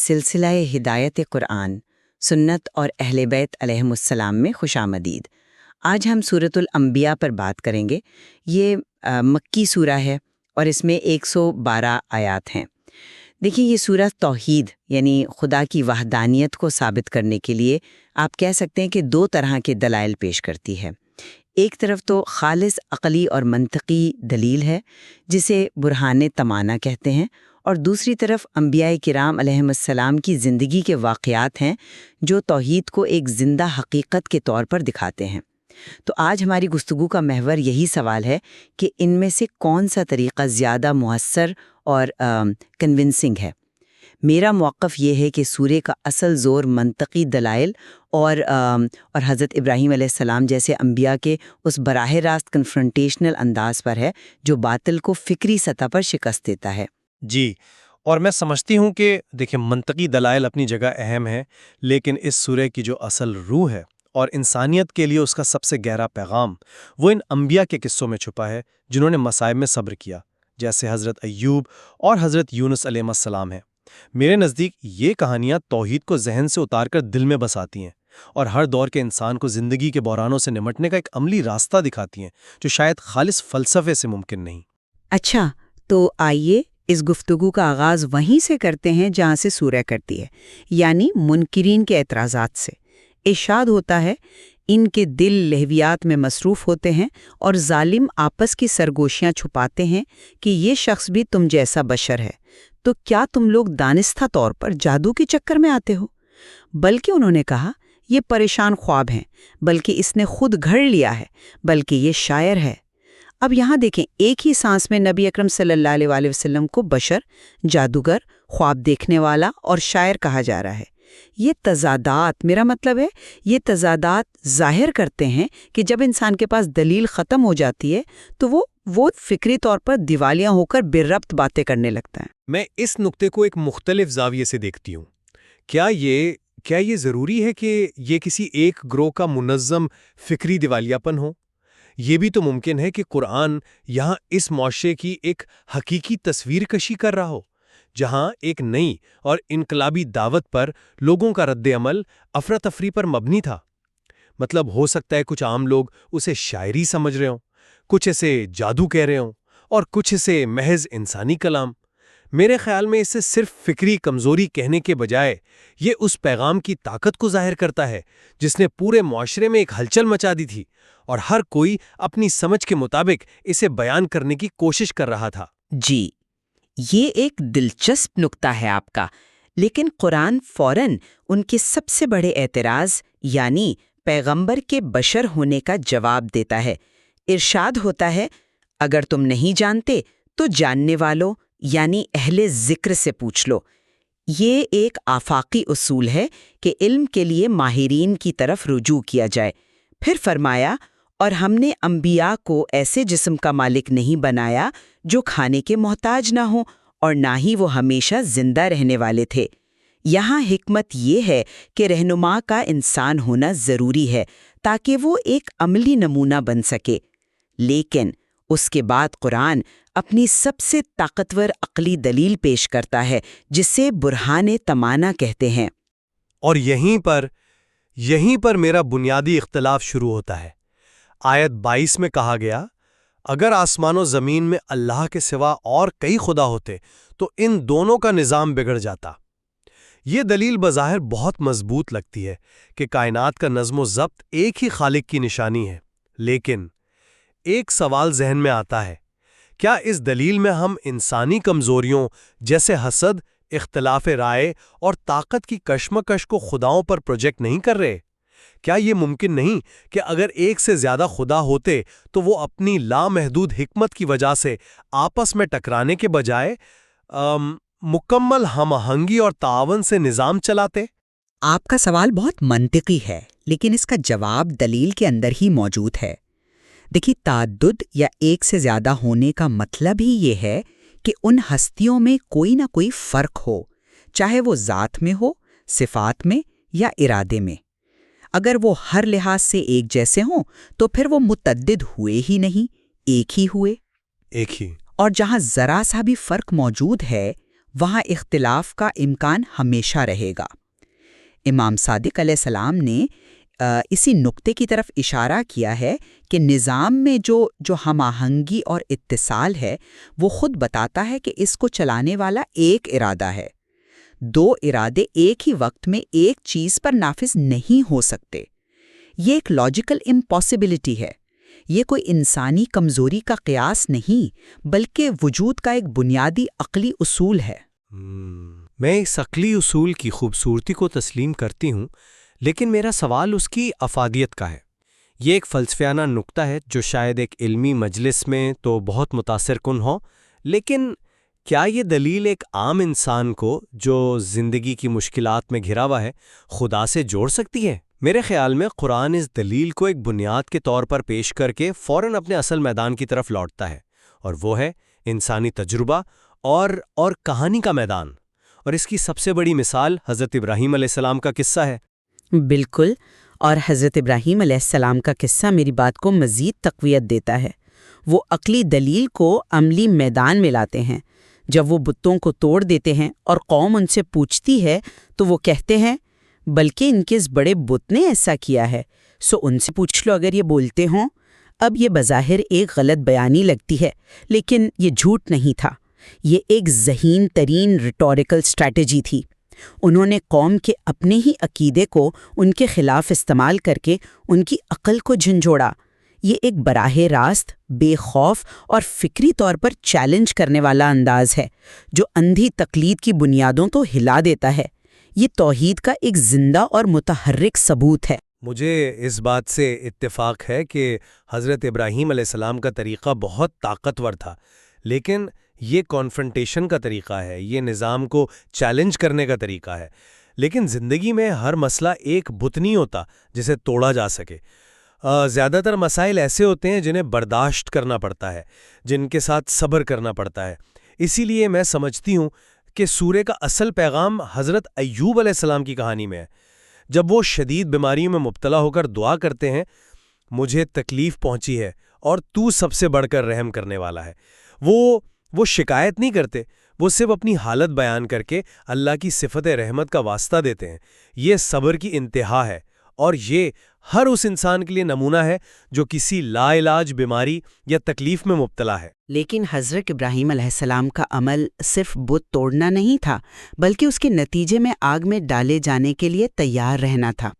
سلسلہ ہدایت قرآن، سنت اور اہل بیت علیہم السلام میں خوش آمدید۔ آج ہم سورۃ الانبیاء پر بات کریں گے۔ یہ مکی سورہ ہے اور اس میں 112 آیات ہیں۔ دیکھیں، یہ سورہ توحید یعنی خدا کی وحدانیت کو ثابت کرنے کے لیے آپ کہہ سکتے ہیں کہ دو طرح کے دلائل پیش کرتی ہے۔ ایک طرف تو خالص عقلی اور منطقی دلیل ہے جسے برہان تمانہ کہتے ہیں، اور دوسری طرف انبیاء کرام علیہم السلام کی زندگی کے واقعات ہیں جو توحید کو ایک زندہ حقیقت کے طور پر دکھاتے ہیں۔ تو آج ہماری گفتگو کا محور یہی سوال ہے کہ ان میں سے کون سا طریقہ زیادہ مؤثر اور کنونسنگ ہے۔ میرا موقف یہ ہے کہ سورے کا اصل زور منطقی دلائل اور حضرت ابراہیم علیہ السلام جیسے انبیاء کے اس براہ راست کنفرنٹیشنل انداز پر ہے جو باطل کو فکری سطح پر شکست دیتا ہے۔ جی، اور میں سمجھتی ہوں کہ دیکھیں، منطقی دلائل اپنی جگہ اہم ہے، لیکن اس سورے کی جو اصل روح ہے اور انسانیت کے لیے اس کا سب سے گہرا پیغام وہ ان انبیاء کے قصوں میں چھپا ہے جنہوں نے مصائب میں صبر کیا، جیسے حضرت ایوب اور حضرت یونس علیہ السلام ہیں۔ میرے نزدیک یہ کہانیاں توحید کو ذہن سے اتار کر دل میں بساتی ہیں اور ہر دور کے انسان کو زندگی کے بحرانوں سے نمٹنے کا ایک عملی راستہ دکھاتی ہیں جو شاید خالص فلسفے سے ممکن نہیں۔ اچھا، تو آئیے اس گفتگو کا آغاز وہیں سے کرتے ہیں جہاں سے سورہ کرتی ہے، یعنی منکرین کے اعتراضات سے۔ ارشاد ہوتا ہے، ان کے دل لہویات میں مصروف ہوتے ہیں اور ظالم آپس کی سرگوشیاں چھپاتے ہیں کہ یہ شخص بھی تم جیسا بشر ہے، تو کیا تم لوگ دانستہ طور پر جادو کے چکر میں آتے ہو؟ بلکہ انہوں نے کہا، یہ پریشان خواب ہیں، بلکہ اس نے خود گھڑ لیا ہے، بلکہ یہ شاعر ہے۔ اب یہاں دیکھیں، ایک ہی سانس میں نبی اکرم صلی اللہ علیہ وآلہ وسلم کو بشر، جادوگر، خواب دیکھنے والا اور شاعر کہا جا رہا ہے۔ یہ تضادات، میرا مطلب ہے یہ تضادات ظاہر کرتے ہیں کہ جب انسان کے پاس دلیل ختم ہو جاتی ہے تو وہ فکری طور پر دیوالیاں ہو کر بے ربط باتیں کرنے لگتا ہے۔ میں اس نقطے کو ایک مختلف زاویے سے دیکھتی ہوں۔ کیا یہ ضروری ہے کہ یہ کسی ایک گروہ کا منظم فکری دیوالیاپن ہو؟ یہ بھی تو ممکن ہے کہ قرآن یہاں اس معاشرے کی ایک حقیقی تصویر کشی کر رہا ہو، جہاں ایک نئی اور انقلابی دعوت پر لوگوں کا رد عمل افراتفری پر مبنی تھا۔ مطلب ہو سکتا ہے کچھ عام لوگ اسے شاعری سمجھ رہے ہوں، کچھ اسے جادو کہہ رہے ہوں، اور کچھ اسے محض انسانی کلام۔ میرے خیال میں اسے صرف فکری کمزوری کہنے کے بجائے یہ اس پیغام کی طاقت کو ظاہر کرتا ہے جس نے پورے معاشرے میں ایک ہلچل مچا دی تھی، اور ہر کوئی اپنی سمجھ کے مطابق اسے بیان کرنے کی کوشش کر رہا تھا۔ جی، یہ ایک دلچسپ نقطہ ہے آپ کا، لیکن قرآن فوراً ان کے سب سے بڑے اعتراض یعنی پیغمبر کے بشر ہونے کا جواب دیتا ہے۔ ارشاد ہوتا ہے، اگر تم نہیں جانتے تو جاننے والوں یعنی اہل ذکر سے پوچھ لو۔ یہ ایک آفاقی اصول ہے کہ علم کے لیے ماہرین کی طرف رجوع کیا جائے۔ پھر فرمایا، اور ہم نے انبیاء کو ایسے جسم کا مالک نہیں بنایا جو کھانے کے محتاج نہ ہوں، اور نہ ہی وہ ہمیشہ زندہ رہنے والے تھے۔ یہاں حکمت یہ ہے کہ رہنما کا انسان ہونا ضروری ہے تاکہ وہ ایک عملی نمونہ بن سکے۔ لیکن اس کے بعد قرآن اپنی سب سے طاقتور عقلی دلیل پیش کرتا ہے جسے برہان تمانہ کہتے ہیں۔ اور یہیں پر میرا بنیادی اختلاف شروع ہوتا ہے۔ آیت 22 میں کہا گیا، اگر آسمان و زمین میں اللہ کے سوا اور کئی خدا ہوتے تو ان دونوں کا نظام بگڑ جاتا۔ یہ دلیل بظاہر بہت مضبوط لگتی ہے کہ کائنات کا نظم و ضبط ایک ہی خالق کی نشانی ہے، لیکن ایک سوال ذہن میں آتا ہے، کیا اس دلیل میں ہم انسانی کمزوریوں جیسے حسد، اختلاف رائے اور طاقت کی کشمکش کو خداؤں پر پروجیکٹ نہیں کر رہے؟ کیا یہ ممکن نہیں کہ اگر ایک سے زیادہ خدا ہوتے تو وہ اپنی لامحدود حکمت کی وجہ سے آپس میں ٹکرانے کے بجائے مکمل ہم آہنگی اور تعاون سے نظام چلاتے؟ آپ کا سوال بہت منطقی ہے، لیکن اس کا جواب دلیل کے اندر ہی موجود ہے۔ دیکھیے، تعدد یا ایک سے زیادہ ہونے کا مطلب ہی یہ ہے کہ ان ہستیوں میں کوئی نہ کوئی فرق ہو، چاہے وہ ذات میں ہو، صفات میں یا ارادے میں۔ اگر وہ ہر لحاظ سے ایک جیسے ہوں تو پھر وہ متعدد ہوئے ہی نہیں، ایک ہی ہوئے۔ ایک ہی۔ اور جہاں ذرا سا بھی فرق موجود ہے وہاں اختلاف کا امکان ہمیشہ رہے گا۔ امام صادق علیہ السلام نے اسی نقطے کی طرف اشارہ کیا ہے کہ نظام میں جو ہم آہنگی اور اتصال ہے وہ خود بتاتا ہے کہ اس کو چلانے والا ایک ارادہ ہے۔ دو ارادے ایک ہی وقت میں ایک چیز پر نافذ نہیں ہو سکتے۔ یہ ایک لاجیکل امپاسبلٹی ہے۔ یہ کوئی انسانی کمزوری کا قیاس نہیں بلکہ وجود کا ایک بنیادی عقلی اصول ہے۔ میں اس عقلی اصول کی خوبصورتی کو تسلیم کرتی ہوں، لیکن میرا سوال اس کی افادیت کا ہے۔ یہ ایک فلسفیانہ نکتہ ہے جو شاید ایک علمی مجلس میں تو بہت متاثر کن ہو، لیکن کیا یہ دلیل ایک عام انسان کو جو زندگی کی مشکلات میں گھرا ہوا ہے خدا سے جوڑ سکتی ہے؟ میرے خیال میں قرآن اس دلیل کو ایک بنیاد کے طور پر پیش کر کے فوراً اپنے اصل میدان کی طرف لوٹتا ہے، اور وہ ہے انسانی تجربہ اور کہانی کا میدان۔ اور اس کی سب سے بڑی مثال حضرت ابراہیم علیہ السلام کا قصہ ہے۔ بالکل، اور حضرت ابراہیم علیہ السلام کا قصہ میری بات کو مزید تقویت دیتا ہے۔ وہ عقلی دلیل کو عملی میدان میں لاتے ہیں۔ جب وہ بتوں کو توڑ دیتے ہیں اور قوم ان سے پوچھتی ہے تو وہ کہتے ہیں بلکہ ان کے اس بڑے بت نے ایسا کیا ہے، سو ان سے پوچھ لو اگر یہ بولتے ہوں۔ اب یہ بظاہر ایک غلط بیانی لگتی ہے، لیکن یہ جھوٹ نہیں تھا، یہ ایک ذہین ترین ریٹوریکل اسٹریٹجی تھی۔ انہوں نے قوم کے اپنے ہی عقیدے کو ان کے خلاف استعمال کر کے ان کی عقل کو جھنجھوڑا۔ یہ ایک براہ راست بے خوف اور فکری طور پر چیلنج کرنے والا انداز ہے جو اندھی تقلید کی بنیادوں تو ہلا دیتا ہے۔ یہ توحید کا ایک زندہ اور متحرک ثبوت ہے۔ مجھے اس بات سے اتفاق ہے کہ حضرت ابراہیم علیہ السلام کا طریقہ بہت طاقتور تھا، لیکن یہ کانفرنٹیشن کا طریقہ ہے، یہ نظام کو چیلنج کرنے کا طریقہ ہے۔ لیکن زندگی میں ہر مسئلہ ایک بت نہیں ہوتا جسے توڑا جا سکے۔ زیادہ تر مسائل ایسے ہوتے ہیں جنہیں برداشت کرنا پڑتا ہے، جن کے ساتھ صبر کرنا پڑتا ہے۔ اسی لیے میں سمجھتی ہوں کہ سورہ کا اصل پیغام حضرت ایوب علیہ السلام کی کہانی میں ہے۔ جب وہ شدید بیماریوں میں مبتلا ہو کر دعا کرتے ہیں، مجھے تکلیف پہنچی ہے اور تو سب سے بڑھ کر رحم کرنے والا ہے، وہ شکایت نہیں کرتے، وہ صرف اپنی حالت بیان کر کے اللہ کی صفت رحمت کا واسطہ دیتے ہیں۔ یہ صبر کی انتہا ہے، اور یہ ہر اس انسان کے لیے نمونہ ہے جو کسی لا علاج بیماری یا تکلیف میں مبتلا ہے۔ لیکن حضرت ابراہیم علیہ السلام کا عمل صرف بت توڑنا نہیں تھا، بلکہ اس کے نتیجے میں آگ میں ڈالے جانے کے لیے تیار رہنا تھا۔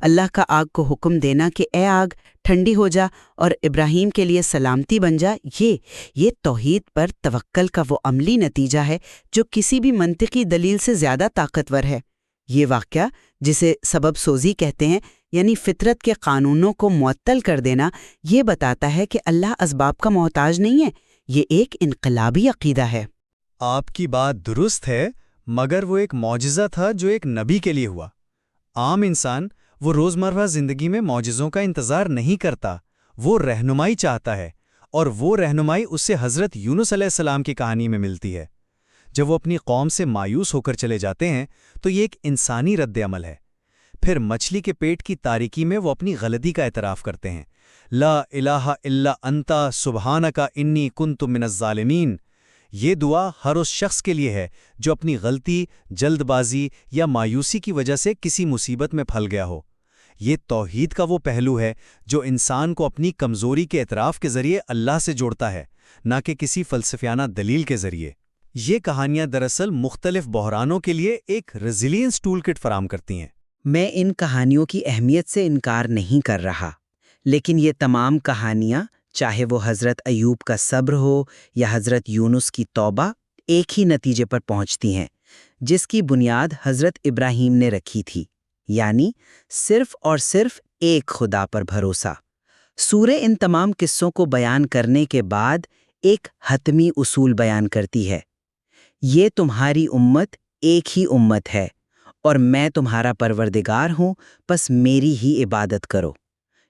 اللہ کا آگ کو حکم دینا کہ اے آگ ٹھنڈی ہو جا اور ابراہیم کے لیے سلامتی بن جا، یہ توحید پر توکل کا وہ عملی نتیجہ ہے جو کسی بھی منطقی دلیل سے زیادہ طاقتور ہے۔ یہ واقعہ، جسے سبب سوزی کہتے ہیں، یعنی فطرت کے قانونوں کو معطل کر دینا، یہ بتاتا ہے کہ اللہ اسباب کا محتاج نہیں ہے۔ یہ ایک انقلابی عقیدہ ہے۔ آپ کی بات درست ہے، مگر وہ ایک معجزہ تھا جو ایک نبی کے لیے ہوا۔ عام انسان وہ روزمرہ زندگی میں معجزوں کا انتظار نہیں کرتا، وہ رہنمائی چاہتا ہے، اور وہ رہنمائی اس سے حضرت یونس علیہ السلام کی کہانی میں ملتی ہے۔ جب وہ اپنی قوم سے مایوس ہو کر چلے جاتے ہیں تو یہ ایک انسانی رد عمل ہے۔ پھر مچھلی کے پیٹ کی تاریکی میں وہ اپنی غلطی کا اعتراف کرتے ہیں، لا الہ الا انتا سبحانک انی کنت من الظالمین۔ یہ دعا ہر اس شخص کے لیے ہے جو اپنی غلطی، جلد بازی یا مایوسی کی وجہ سے کسی مصیبت میں پھل گیا ہو۔ یہ توحید کا وہ پہلو ہے جو انسان کو اپنی کمزوری کے اعتراف کے ذریعے اللہ سے جوڑتا ہے، نہ کہ کسی فلسفیانہ دلیل کے ذریعے۔ یہ کہانیاں دراصل مختلف بحرانوں کے لیے ایک ریزیلینس ٹول کٹ فراہم کرتی ہیں۔ میں ان کہانیوں کی اہمیت سے انکار نہیں کر رہا، لیکن یہ تمام کہانیاں، چاہے وہ حضرت ایوب کا صبر ہو یا حضرت یونس کی توبہ، ایک ہی نتیجے پر پہنچتی ہیں جس کی بنیاد حضرت ابراہیم نے رکھی تھی، یعنی صرف اور صرف ایک خدا پر بھروسہ۔ سورہ ان تمام قصوں کو بیان کرنے کے بعد ایک حتمی اصول بیان کرتی ہے: یہ تمہاری امت ایک ہی امت ہے اور میں تمہارا پروردگار ہوں، پس میری ہی عبادت کرو۔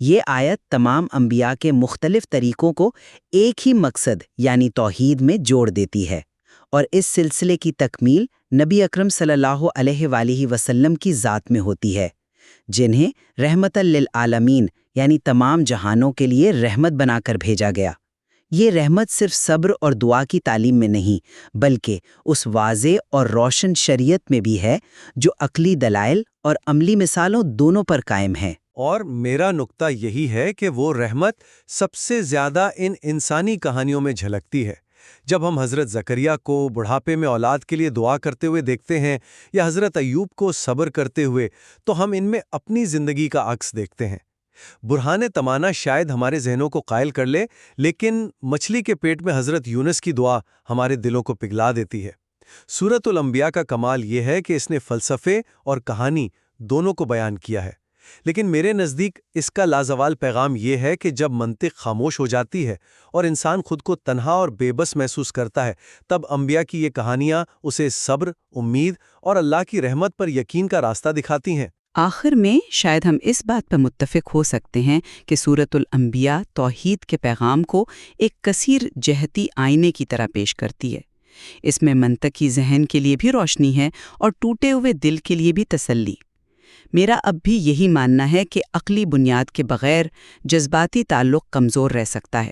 یہ آیت تمام انبیاء کے مختلف طریقوں کو ایک ہی مقصد یعنی توحید میں جوڑ دیتی ہے، اور اس سلسلے کی تکمیل نبی اکرم صلی اللہ علیہ وآلہ وسلم کی ذات میں ہوتی ہے، جنہیں رحمت للعالمین یعنی تمام جہانوں کے لیے رحمت بنا کر بھیجا گیا۔ یہ رحمت صرف صبر اور دعا کی تعلیم میں نہیں بلکہ اس واضح اور روشن شریعت میں بھی ہے جو عقلی دلائل اور عملی مثالوں دونوں پر قائم ہے۔ اور میرا نقطہ یہی ہے کہ وہ رحمت سب سے زیادہ ان انسانی کہانیوں میں جھلکتی ہے۔ جب ہم حضرت زکریہ کو بڑھاپے میں اولاد کے لیے دعا کرتے ہوئے دیکھتے ہیں یا حضرت ایوب کو صبر کرتے ہوئے، تو ہم ان میں اپنی زندگی کا عکس دیکھتے ہیں۔ برہان تمانا شاید ہمارے ذہنوں کو قائل کر لے، لیکن مچھلی کے پیٹ میں حضرت یونس کی دعا ہمارے دلوں کو پگھلا دیتی ہے۔ سورۃ الانبیاء کا کمال یہ ہے کہ اس نے فلسفے اور کہانی دونوں کو بیان کیا ہے، لیکن میرے نزدیک اس کا لازوال پیغام یہ ہے کہ جب منطق خاموش ہو جاتی ہے اور انسان خود کو تنہا اور بے بس محسوس کرتا ہے، تب انبیاء کی یہ کہانیاں اسے صبر، امید اور اللہ کی رحمت پر یقین کا راستہ دکھاتی ہیں۔ آخر میں شاید ہم اس بات پر متفق ہو سکتے ہیں کہ سورۃ الانبیاء توحید کے پیغام کو ایک کثیر جہتی آئینے کی طرح پیش کرتی ہے۔ اس میں منطقی ذہن کے لیے بھی روشنی ہے اور ٹوٹے ہوئے دل کے لیے بھی تسلی۔ میرا اب بھی یہی ماننا ہے کہ عقلی بنیاد کے بغیر جذباتی تعلق کمزور رہ سکتا ہے،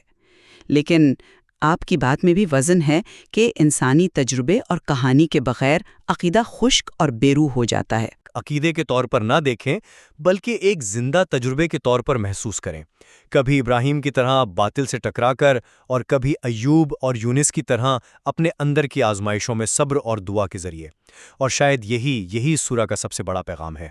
لیکن آپ کی بات میں بھی وزن ہے کہ انسانی تجربے اور کہانی کے بغیر عقیدہ خشک اور بے روح ہو جاتا ہے۔ عقیدے کے طور پر نہ دیکھیں بلکہ ایک زندہ تجربے کے طور پر محسوس کریں، کبھی ابراہیم کی طرح باطل سے ٹکرا کر اور کبھی ایوب اور یونس کی طرح اپنے اندر کی آزمائشوں میں صبر اور دعا کے ذریعے۔ اور شاید یہی سورہ کا سب سے بڑا پیغام ہے۔